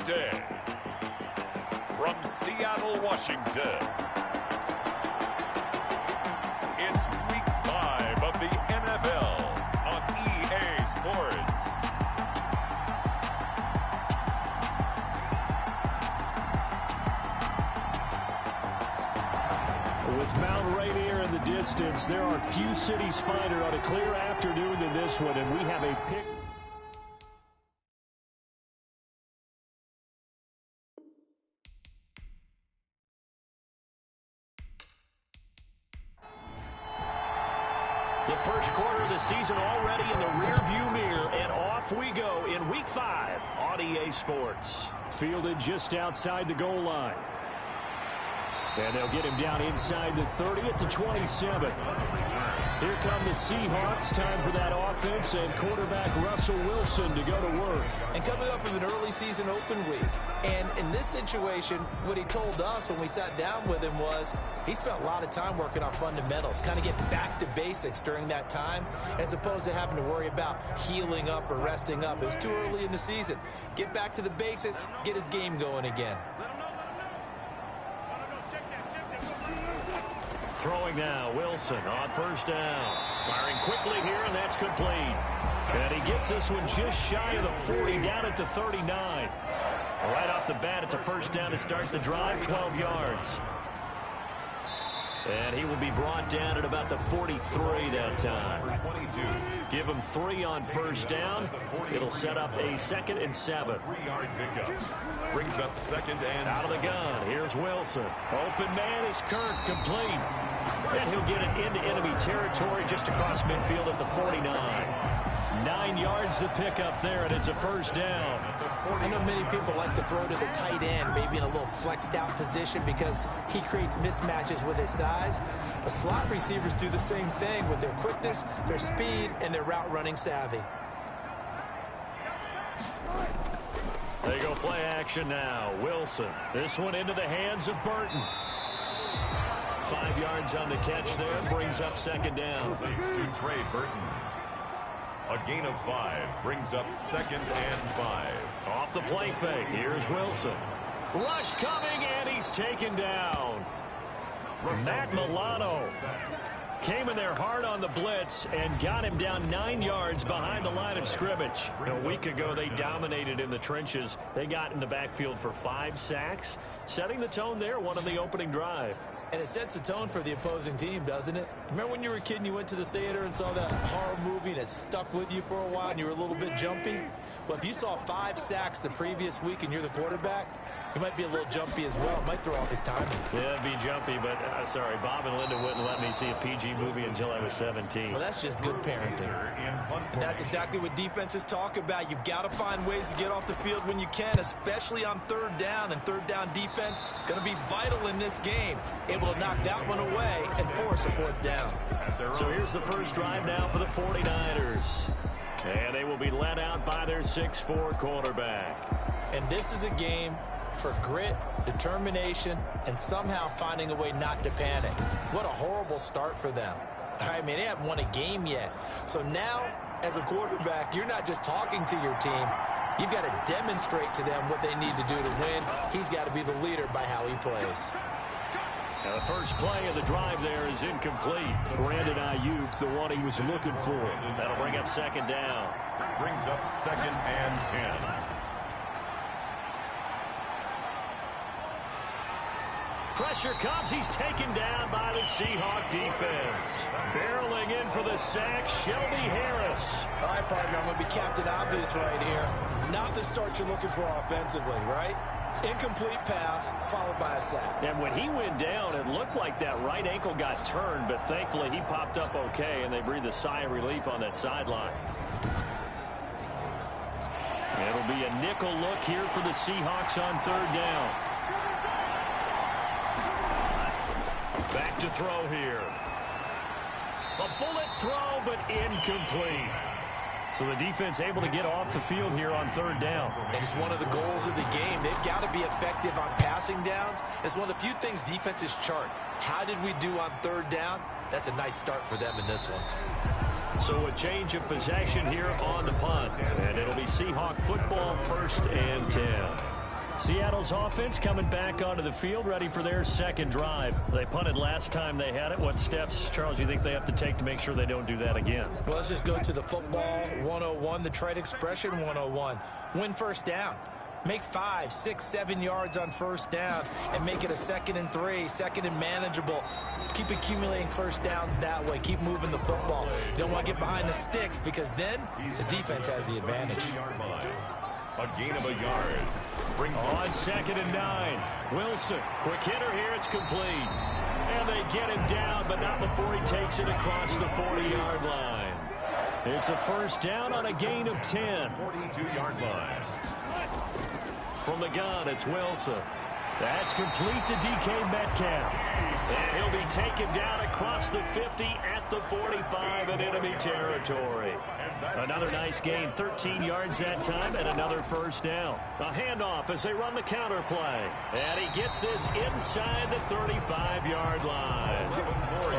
Thursday, from Seattle, Washington, it's Week 5 of the NFL on EA Sports. With Mount Rainier in the distance, there are few cities finer on a clear afternoon than this one, and we have a pick. The first quarter of the season already in the rearview mirror, and off we go in Week 5 on EA Sports. Fielded just outside the goal line. And they'll get him down inside the 30 at the 27. Here come the Seahawks. Time for that offense and quarterback Russell Wilson to go to work. And coming up with an early season open week. And in this situation, what he told us when we sat down with him was he spent a lot of time working on fundamentals, kind of getting back to basics during that time, as opposed to having to worry about healing up or resting up. It was too early in the season. Get back to the basics, get his game going again. Throwing now, Wilson on first down. Firing quickly here, and that's complete. And he gets this one just shy of the 40, down at the 39. Right off the bat, it's a first down to start the drive, 12 yards. And he will be brought down at about the 43 that time. Give him 3 on first down. It'll set up a 2nd and 7. 3-yard pickup. Brings up 2nd and out of the gun. Here's Wilson. Open man is Kirk, complete. And he'll get it into enemy territory just across midfield at the 49. 9 yards to pick up there, and it's a first down. I know many people like to throw to the tight end, maybe in a little flexed out position because he creates mismatches with his size. But slot receivers do the same thing with their quickness, their speed, and their route running savvy. They go play action now. Wilson. This one into the hands of Burton. 5 yards on the catch there. Brings up 2nd down. To Trey Burton. A gain of 5 brings up 2nd and 5. Off the play fake. Here's Wilson. Rush coming, and he's taken down. Matt Milano came in there hard on the blitz and got him down 9 yards behind the line of scrimmage. A week ago, they dominated in the trenches. They got in the backfield for 5 sacks, setting the tone there, one on the opening drive. And it sets the tone for the opposing team, doesn't it? Remember when you were a kid and you went to the theater and saw that horror movie and it stuck with you for a while and you were a little bit jumpy? Well, if you saw 5 sacks the previous week and you're the quarterback, he might be a little jumpy as well. Might throw off his timing. Yeah, it'd be jumpy, but sorry, Bob and Linda wouldn't let me see a PG movie until I was 17. Well, that's just good parenting. And that's exactly what defenses talk about. You've got to find ways to get off the field when you can, especially on 3rd down. And 3rd down defense going to be vital in this game. Able to knock that one away and force a 4th down. So here's the first drive now for the 49ers. And they will be led out by their 6'4" quarterback. And this is a game for grit, determination, and somehow finding a way not to panic. What a horrible start for them. I mean, they haven't won a game yet. So now, as a quarterback, you're not just talking to your team. You've got to demonstrate to them what they need to do to win. He's got to be the leader by how he plays. Now the first play of the drive there is incomplete. Brandon Ayuk, the one he was looking for. That'll bring up 2nd down. Brings up 2nd and 10. Pressure comes. He's taken down by the Seahawk defense. Barreling in for the sack, Shelby Harris. All right, partner, I'm going to be Captain Obvious right here. Not the start you're looking for offensively, right? Incomplete pass, followed by a sack. And when he went down, it looked like that right ankle got turned, but thankfully he popped up okay, and they breathed a sigh of relief on that sideline. It'll be a nickel look here for the Seahawks on 3rd down. Back to throw here. A bullet throw, but incomplete. So the defense able to get off the field here on 3rd down. And it's one of the goals of the game. They've got to be effective on passing downs. It's one of the few things defenses chart. How did we do on 3rd down? That's a nice start for them in this one. So a change of possession here on the punt. And it'll be Seahawk football, 1st and 10. Seattle's offense coming back onto the field, ready for their second drive. They punted last time they had it. What steps, Charles, you think they have to take to make sure they don't do that again? Well, let's just go to the football 101, the trade expression 101. Win first down. Make 5, 6, 7 yards on first down and make it a 2nd and 3, 2nd and manageable. Keep accumulating first downs that way. Keep moving the football. You don't want to get behind the sticks because then the defense has the advantage. A gain of a yard. Brings on 2nd and 9. Wilson, quick hitter here. It's complete. And they get him down, but not before he takes it across the 40-yard line. It's a first down on a gain of 10. 42-yard line. From the gun, it's Wilson. That's complete to DK Metcalf. And he'll be taken down across the 50 at the 45 in enemy territory. Another nice gain, 13 yards that time, and another first down. A handoff as they run the counter play. And he gets this inside the 35-yard line.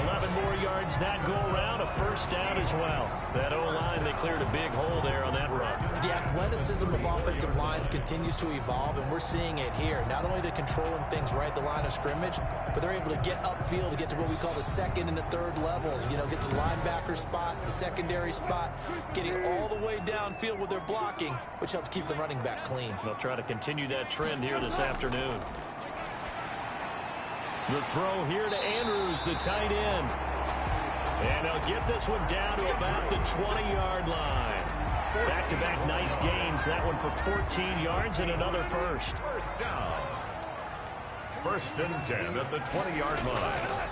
11 more yards that go around, a first down as well. That O-line, they cleared a big hole there on that run. The athleticism of offensive lines continues to evolve, and we're seeing it here. Not only are they controlling things right at the line of scrimmage, but they're able to get upfield to get to what we call the 2nd and the 3rd levels. You know, get to the linebacker spot, the secondary spot, getting all the way downfield with their blocking, which helps keep the running back clean. They'll try to continue that trend here this afternoon. The throw here to Andrews, the tight end. And they'll get this one down to about the 20-yard line. Back-to-back nice gains. That one for 14 yards and another first. First down. 1st and 10 at the 20-yard line.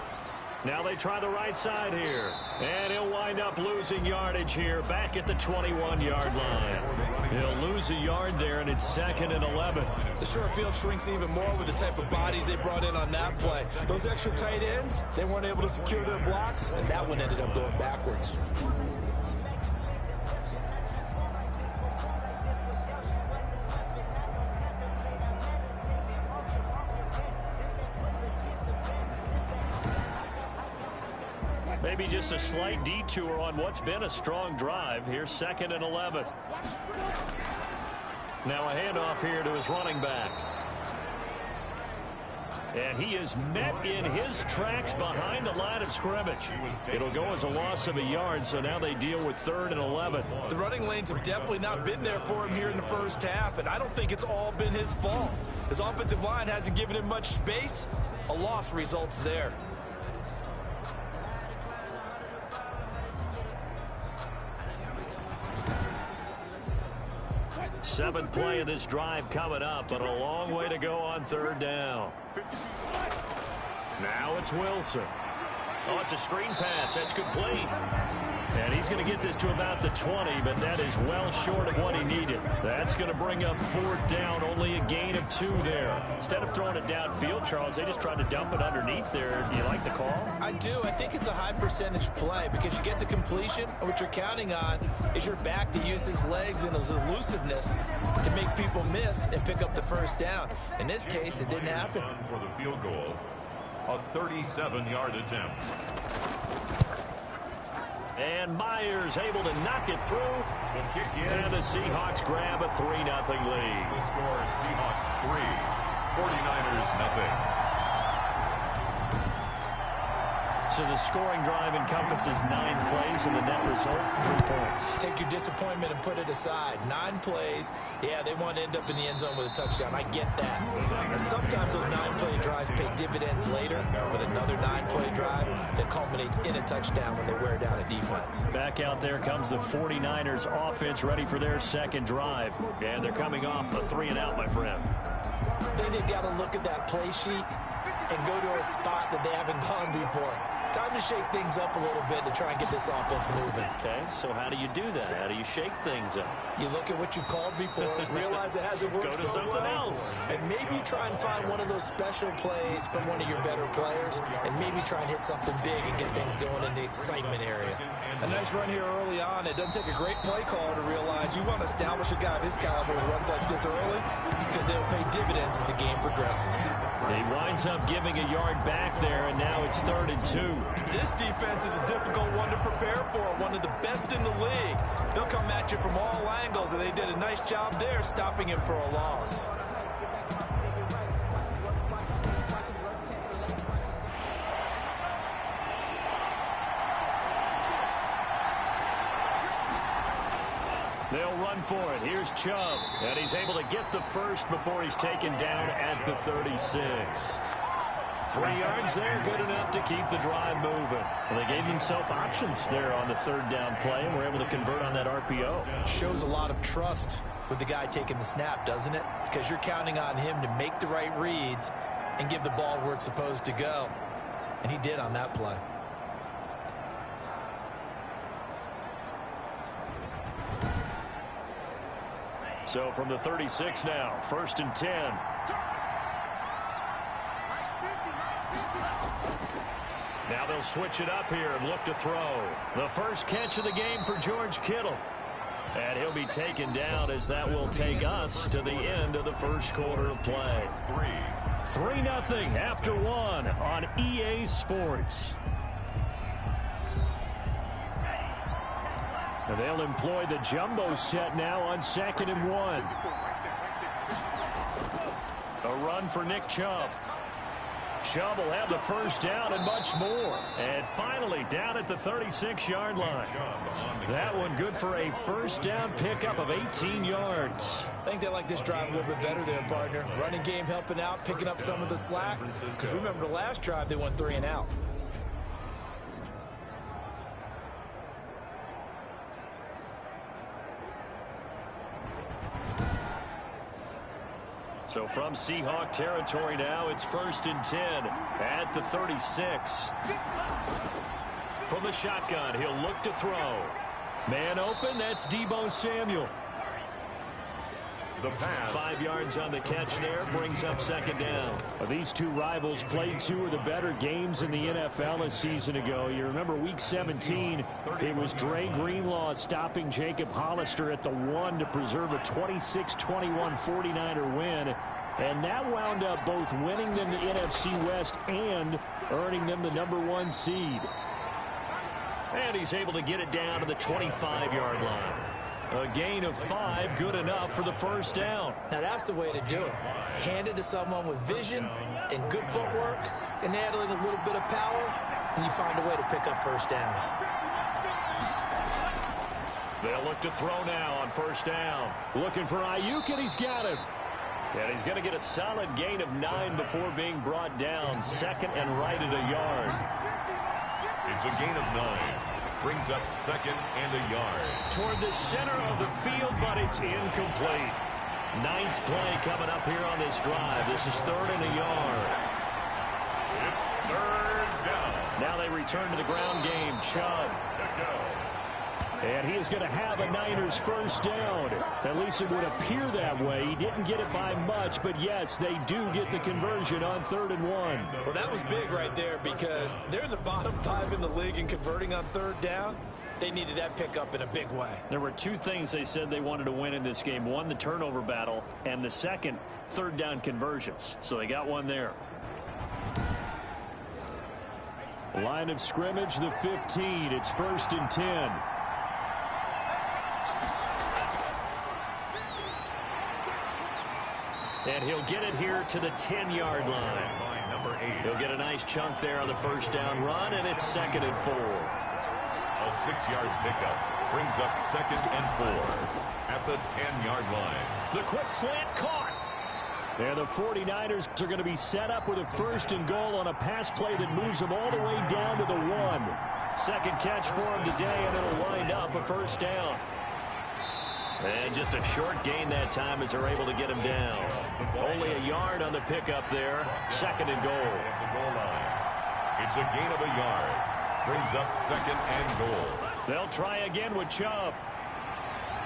Now they try the right side here. And he'll wind up losing yardage here back at the 21-yard line. He'll lose a yard there, and it's 2nd and 11. The short field shrinks even more with the type of bodies they brought in on that play. Those extra tight ends, they weren't able to secure their blocks, and that one ended up going backwards. Maybe just a slight detour on what's been a strong drive. Here's 2nd and 11. Now a handoff here to his running back. And he is met in his tracks behind the line of scrimmage. It'll go as a loss of a yard, so now they deal with 3rd and 11. The running lanes have definitely not been there for him here in the first half, and I don't think it's all been his fault. His offensive line hasn't given him much space. A loss results there. 7th play of this drive coming up, but a long way to go on 3rd down. Now it's Wilson. Oh, it's a screen pass. That's complete. And he's going to get this to about the 20, but that is well short of what he needed. That's going to bring up 4th down, only a gain of 2 there. Instead of throwing it downfield, Charles, they just tried to dump it underneath there. Do you like the call? I do. I think it's a high percentage play because you get the completion, and what you're counting on is your back to use his legs and his elusiveness to make people miss and pick up the first down. In this case, it didn't happen. For the field goal, a 37-yard attempt. And Myers able to knock it through. And the Seahawks grab a 3-0 lead. The score is Seahawks 3, 49ers nothing. So the scoring drive encompasses 9 plays, and the net result, 3 points. Take your disappointment and put it aside. 9 plays. Yeah, they want to end up in the end zone with a touchdown. I get that. And sometimes those 9-play drives pay dividends later with another 9-play drive that culminates in a touchdown when they wear down a defense. Back out there comes the 49ers offense ready for their second drive. And they're coming off a 3-and-out, my friend. I think they've got to look at that play sheet and go to a spot that they haven't gone before. Time to shake things up a little bit to try and get this offense moving. Okay, so how do you do that? How do you shake things up? You look at what you've called before, realize it hasn't worked so well. Go to something else. And maybe try and find one of those special plays from one of your better players, and maybe try and hit something big and get things going in the excitement area. A nice run here early on. It doesn't take a great play caller to realize you want to establish a guy of his caliber who runs like this early because they'll pay dividends as the game progresses. He winds up giving a yard back there, and now it's 3rd and 2. This defense is a difficult one to prepare for, one of the best in the league. They'll come at you from all angles, and they did a nice job there stopping him for a loss. They'll run for it. Here's Chubb. And he's able to get the first before he's taken down at the 36. 3 yards there, good enough to keep the drive moving. Well, they gave themselves options there on the 3rd down play, and were able to convert on that RPO. Shows a lot of trust with the guy taking the snap, doesn't it? Because you're counting on him to make the right reads and give the ball where it's supposed to go. And he did on that play. So from the 36 now, 1st and 10. Now they'll switch it up here and look to throw. The first catch of the game for George Kittle. And he'll be taken down as that will take us to the end of the first quarter of play. 3-0 after 1 on EA Sports. And they'll employ the jumbo set now on 2nd and 1. A run for Nick Chubb. Chubb will have the first down and much more. And finally down at the 36-yard line. That one good for a first down pickup of 18 yards. I think they like this drive a little bit better there, partner. Running game helping out, picking up some of the slack. Because remember the last drive they went 3 and out. So from Seahawk territory now, it's 1st and 10 at the 36. From the shotgun, he'll look to throw. Man open, that's Deebo Samuel. The pass. 5 yards on the catch there, brings up 2nd down. These two rivals played 2 of the better games in the NFL a season ago. You remember week 17, it was Dre Greenlaw stopping Jacob Hollister at the 1 to preserve a 26-21 49er win. And that wound up both winning them the NFC West and earning them the #1 seed. And he's able to get it down to the 25-yard line. A gain of 5, good enough for the first down. Now that's the way to do it. Hand it to someone with vision and good footwork, and add in a little bit of power, and you find a way to pick up first downs. They'll look to throw now on 1st down. Looking for Ayuk, and he's got him. And he's going to get a solid gain of 9 before being brought down. 2nd and right at a yard. It's a gain of 9. Brings up 2nd and a yard. Toward the center of the field, but it's incomplete. 9th play coming up here on this drive. This is 3rd and a yard. It's 3rd down. Now they return to the ground game. Chubb. And he is going to have a Niners first down. At least it would appear that way. He didn't get it by much, but yes, they do get the conversion on 3rd and 1. Well, that was big right there because they're in the bottom 5 in the league in converting on 3rd down. They needed that pickup in a big way. There were 2 things they said they wanted to win in this game. One, the turnover battle, and the second, 3rd down conversions. So they got one there. Line of scrimmage, the 15. It's 1st and 10. And he'll get it here to the 10-yard line. Number 8. He'll get a nice chunk there on the first down run, and it's 2nd and 4. A 6-yard pickup brings up 2nd and 4 at the 10-yard line. The quick slant caught. And the 49ers are going to be set up with a 1st and goal on a pass play that moves them all the way down to the 1. Second catch for him today, and it'll wind up a first down. And just a short gain that time as they're able to get him down. Only a yard on the pickup there. 2nd and goal. It's a gain of a yard. Brings up 2nd and goal. They'll try again with Chubb.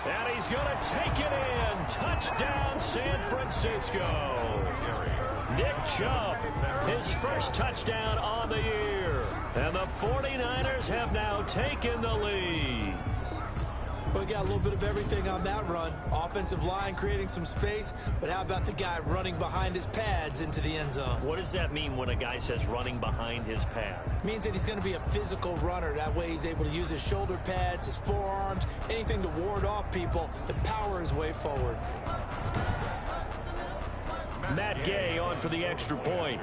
And he's going to take it in. Touchdown, San Francisco. Nick Chubb, his first touchdown on the year. And the 49ers have now taken the lead. We got a little bit of everything on that run. Offensive line creating some space, but how about the guy running behind his pads into the end zone? What does that mean when a guy says running behind his pad? Means that he's going to be a physical runner. That way he's able to use his shoulder pads, his forearms, anything to ward off people to power his way forward. Matt Gay on for the extra point.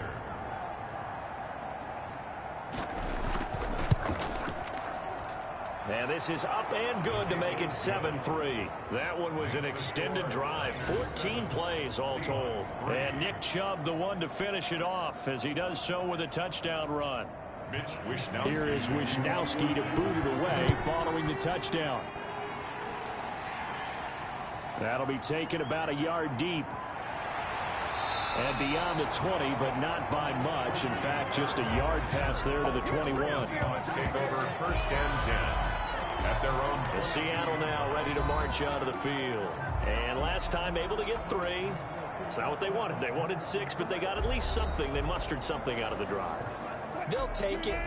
And this is up and good to make it 7-3. That one was an extended drive. 14 plays all told. And Nick Chubb the one to finish it off as he does so with a touchdown run. Here is Wisnowski to boot it away following the touchdown. That'll be taken about a yard deep. And beyond the 20, but not by much. In fact, just a yard pass there to the 21. Let's take over first and 10. At their own. To Seattle now ready to march onto the field. And last time able to get 3. It's not what they wanted. They wanted 6, but they got at least something. They mustered something out of the drive. They'll take it.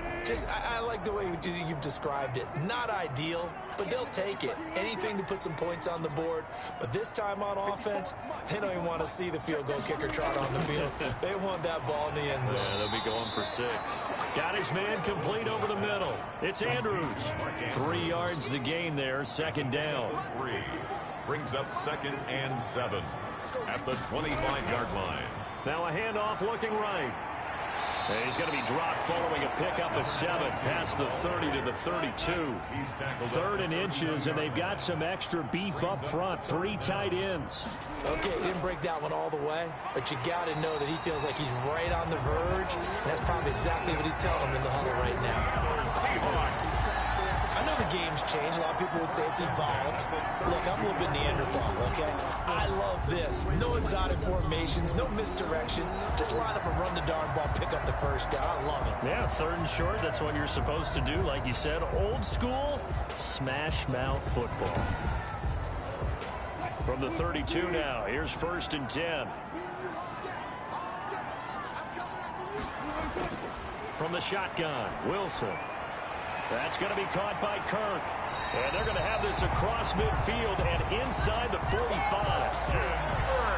I like the way you've described it. Not ideal, but they'll take it. Anything to put some points on the board. But this time on offense, they don't even want to see the field goal kicker trot on the field. They want that ball in the end zone. Yeah, they'll be going for 6. Got his man complete over the middle. It's Andrews. 3 yards the gain there, second down. 3 brings up second and 7 at the 25-yard line. Now a handoff looking right. And he's going to be dropped following a pickup of 7 past the 30 to the 32. 3rd and inches, and they've got some extra beef up front. 3 tight ends. Okay, he didn't break that one all the way, but you got to know that he feels like he's right on the verge, and that's probably exactly what he's telling him in the huddle right now. I know the game's changed. A lot of people would say it's evolved. Look, I'm a little bit Neanderthal, okay? I love this. No exotic formations, no misdirection. Just line up and run the darn ball, pick up the first down. I love it. Yeah, 3rd and short. That's what you're supposed to do. Like you said, old school, smash mouth football. From the 32 now, here's 1st and 10. From the shotgun, Wilson. That's going to be caught by Kirk. And they're going to have this across midfield and inside the 45.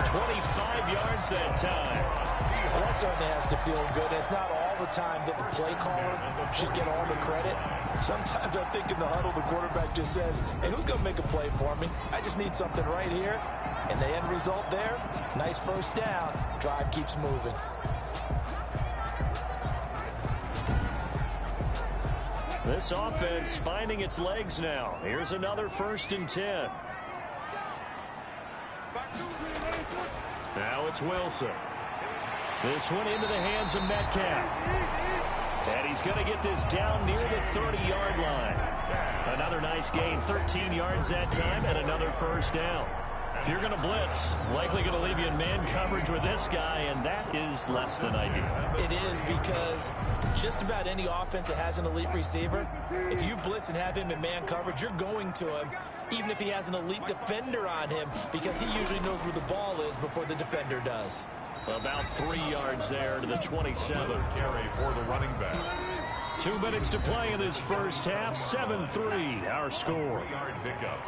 25 yards that time. Well, that certainly has to feel good. It's not all the time that the play caller should get all the credit. Sometimes I think in the huddle, the quarterback just says, hey, who's going to make a play for me? I just need something right here. And the end result there, nice first down. Drive keeps moving. This offense finding its legs now. Here's another 1st and 10. Now it's Wilson. This one into the hands of Metcalf. And he's going to get this down near the 30-yard line. Another nice gain, 13 yards that time, and another first down. If you're going to blitz, likely going to leave you in man coverage with this guy, and that is less than ideal. It is, because just about any offense that has an elite receiver, if you blitz and have him in man coverage, you're going to him, even if he has an elite defender on him, because he usually knows where the ball is before the defender does. About 3 yards there to the 27. Carry for the running back. 2 minutes to play in this first half. 7-3, our score. 3-yard pickup.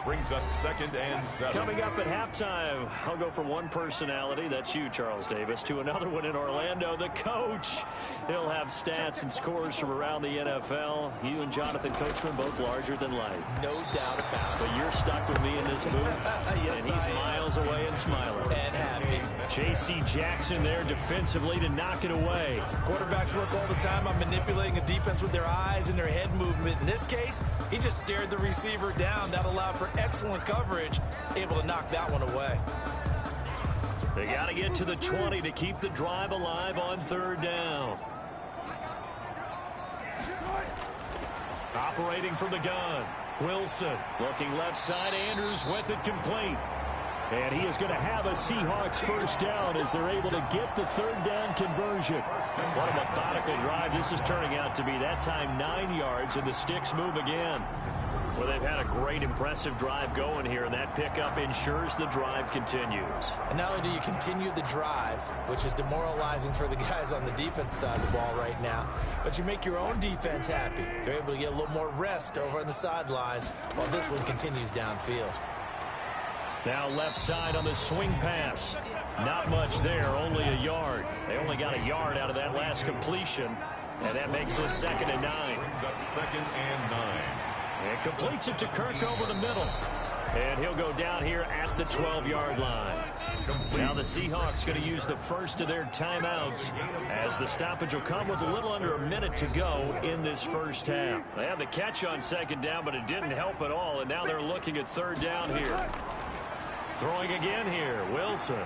Brings up second and 7. Coming up at halftime, I'll go from one personality, that's you, Charles Davis, to another one in Orlando, the coach. He'll have stats and scores from around the NFL. You and Jonathan Coachman, both larger than life. No doubt about it. But you're stuck with me in this booth, yes, and he's miles away and smiling. And happy. J.C. Jackson there defensively to knock it away. Quarterbacks work all the time on manipulating a defense with their eyes and their head movement. In this case, he just stared the receiver down. That allowed for excellent coverage, able to knock that one away. They got to get to the 20 to keep the drive alive on 3rd down. Operating from the gun, Wilson looking left side. Andrews with it complete. And he is going to have a Seahawks first down as they're able to get the 3rd down conversion. What a methodical drive this is turning out to be. That time 9 yards, and the sticks move again. Well, they've had a great, impressive drive going here, and that pickup ensures the drive continues. And not only do you continue the drive, which is demoralizing for the guys on the defensive side of the ball right now, but you make your own defense happy. They're able to get a little more rest over on the sidelines while this one continues downfield. Now left side on the swing pass. Not much there, only a yard. They only got a yard out of that last completion, and that makes this 2nd and 9. Brings up second and 9. And completes it to Kirk over the middle. And he'll go down here at the 12-yard line. Now the Seahawks going to use the first of their timeouts as the stoppage will come with a little under a minute to go in this first half. They had the catch on second down, but it didn't help at all, and now they're looking at third down here. Throwing again here, Wilson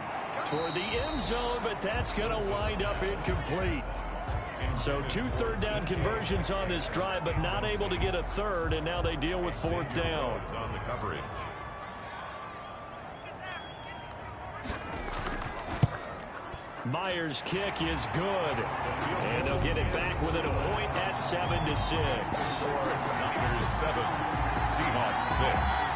toward the end zone, but that's going to wind up incomplete. So 2 third-down conversions on this drive, but not able to get a third, and now they deal with fourth down. On the coverage. Myers' kick is good, and they'll get it back within a point at 7-6. Niners 7, Seahawks 6.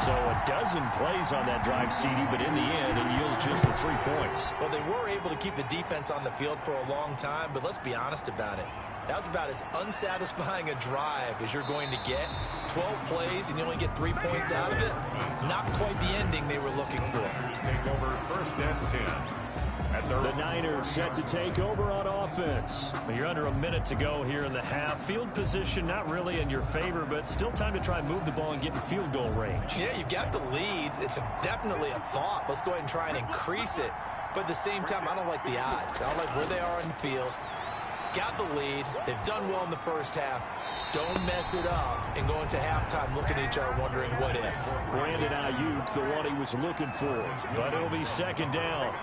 So a dozen plays on that drive, CD, but in the end, it yields just the 3 points. Well, they were able to keep the defense on the field for a long time, but let's be honest about it. That was about as unsatisfying a drive as you're going to get. 12 plays and you only get 3 points out of it. Not quite the ending they were looking for. Take over first and 10. The Niners set to take over on offense. Well, you're under a minute to go here in the half. Field position not really in your favor, but still time to try and move the ball and get in field goal range. Yeah, you've got the lead. It's definitely a thought. Let's go ahead and try and increase it. But at the same time, I don't like the odds. I don't like where they are on the field. Got the lead. They've done well in the first half. Don't mess it up and go into halftime looking at each other wondering what if. Brandon Ayuk, the one he was looking for. But it'll be second down.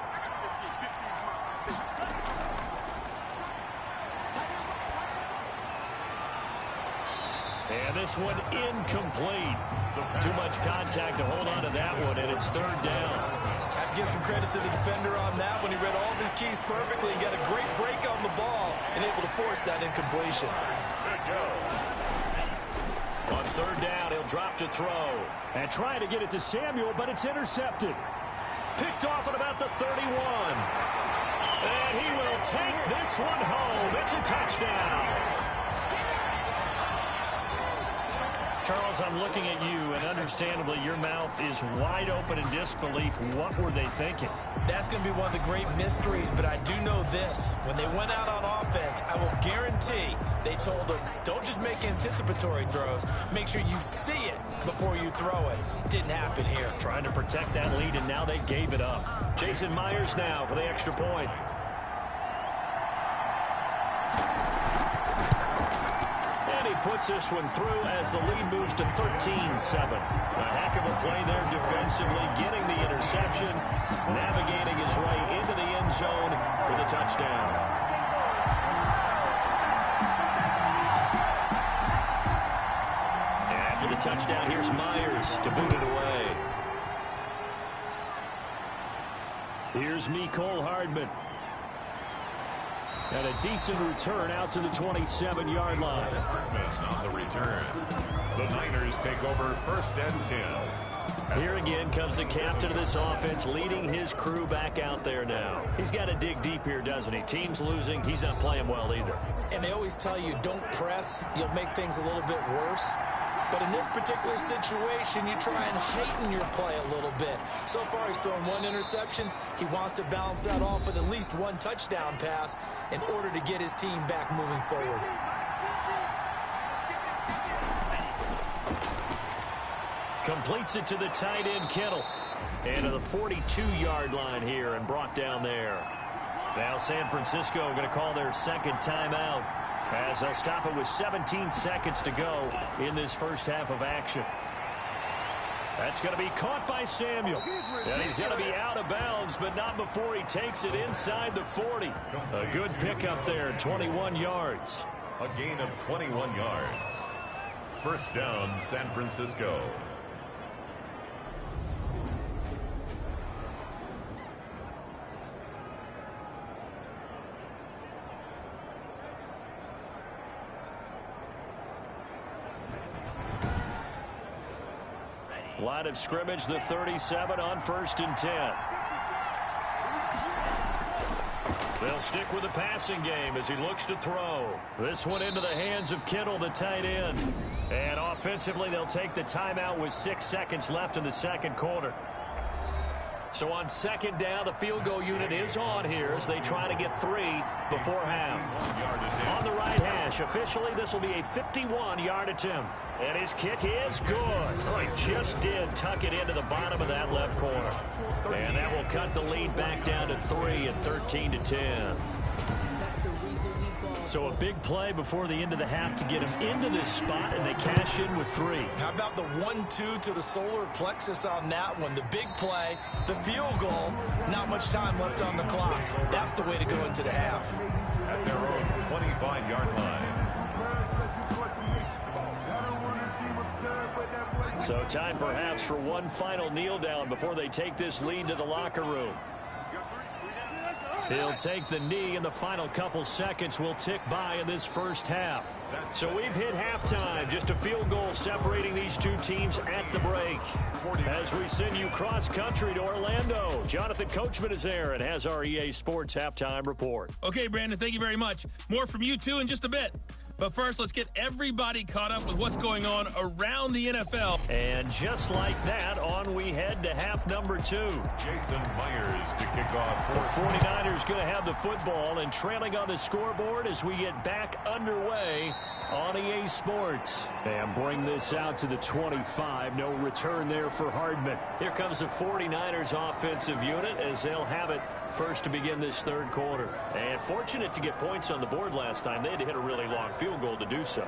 And this one incomplete. Too much contact to hold on to that one, and it's third down. I have to give some credit to the defender on that one. He read all of his keys perfectly and got a great break on the ball and able to force that incompletion. On third down, he'll drop to throw. And trying to get it to Samuel, but it's intercepted. Picked off at about the 31. And he will take this one home. It's a touchdown. Charles, I'm looking at you, and understandably, your mouth is wide open in disbelief. What were they thinking? That's going to be one of the great mysteries, but I do know this. When they went out on offense, I will guarantee they told them, don't just make anticipatory throws. Make sure you see it before you throw it. Didn't happen here. Trying to protect that lead, and now they gave it up. Jason Myers now for the extra point. Puts this one through as the lead moves to 13-7. A heck of a play there defensively, getting the interception, navigating his way into the end zone for the touchdown. And after the touchdown, here's Myers to boot it away. Here's Mecole Hardman. And a decent return out to the 27-yard line. On the return. The Niners take over first and 10. Here again comes the captain of this offense, leading his crew back out there now. He's got to dig deep here, doesn't he? Team's losing. He's not playing well either. And they always tell you, don't press. You'll make things a little bit worse. But in this particular situation, you try and heighten your play a little bit. So far, he's thrown one interception. He wants to balance that off with at least one touchdown pass in order to get his team back moving forward. Completes it to the tight end, Kittle. And to the 42-yard line here and brought down there. Now San Francisco going to call their second timeout, as they'll stop it with 17 seconds to go in this first half of action. That's going to be caught by Samuel. And he's going to be out of bounds, but not before he takes it inside the 40. A good pickup there, 21 yards. A gain of 21 yards. First down, San Francisco. Line of scrimmage, the 37 on first and 10. They'll stick with the passing game as he looks to throw. This one into the hands of Kittle, the tight end. And offensively, they'll take the timeout with 6 seconds left in the second quarter. So on second down, the field goal unit is on here as they try to get 3 before half. On the right hash, officially this will be a 51-yard attempt. And his kick is good. Oh, he just did tuck it into the bottom of that left corner. And that will cut the lead back down to 3 at 13-10. So a big play before the end of the half to get him into this spot, and they cash in with 3. How about the 1-2 to the solar plexus on that one? The big play, the field goal, not much time left on the clock. That's the way to go into the half. At their own 25-yard line. So time perhaps for one final kneel down before they take this lead to the locker room. He'll take the knee, and the final couple seconds will tick by in this first half. So we've hit halftime. Just a field goal separating these two teams at the break. As we send you cross-country to Orlando, Jonathan Coachman is there and has our EA Sports halftime report. Okay, Brandon, thank you very much. More from you, too, in just a bit. But first, let's get everybody caught up with what's going on around the NFL. And just like that, on we head to half number 2. Jason Myers to kick off. The 49ers going to have the football and trailing on the scoreboard as we get back underway on EA Sports. And bring this out to the 25. No return there for Hardman. Here comes the 49ers offensive unit as they'll have it first to begin this third quarter. And fortunate to get points on the board last time. They had to hit a really long field goal to do so.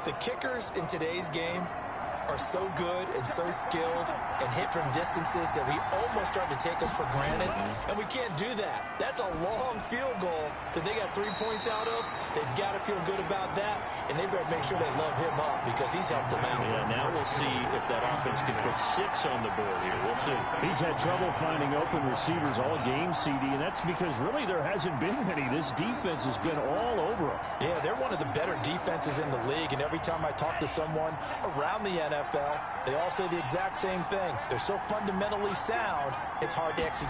The kickers in today's game are so good and so skilled and hit from distances that we almost start to take them for granted, and we can't do that. That's a long field goal that they got 3 points out of. They've got to feel good about that, and they better make sure they love him up because he's helped them out. Yeah, now we'll see if that offense can put 6 on the board here. We'll see. He's had trouble finding open receivers all game, CD, and that's because really there hasn't been many. This defense has been all over him. Yeah, they're one of the better defenses in the league, and every time I talk to someone around the NFL, they all say the exact same thing. They're so fundamentally sound, it's hard to execute.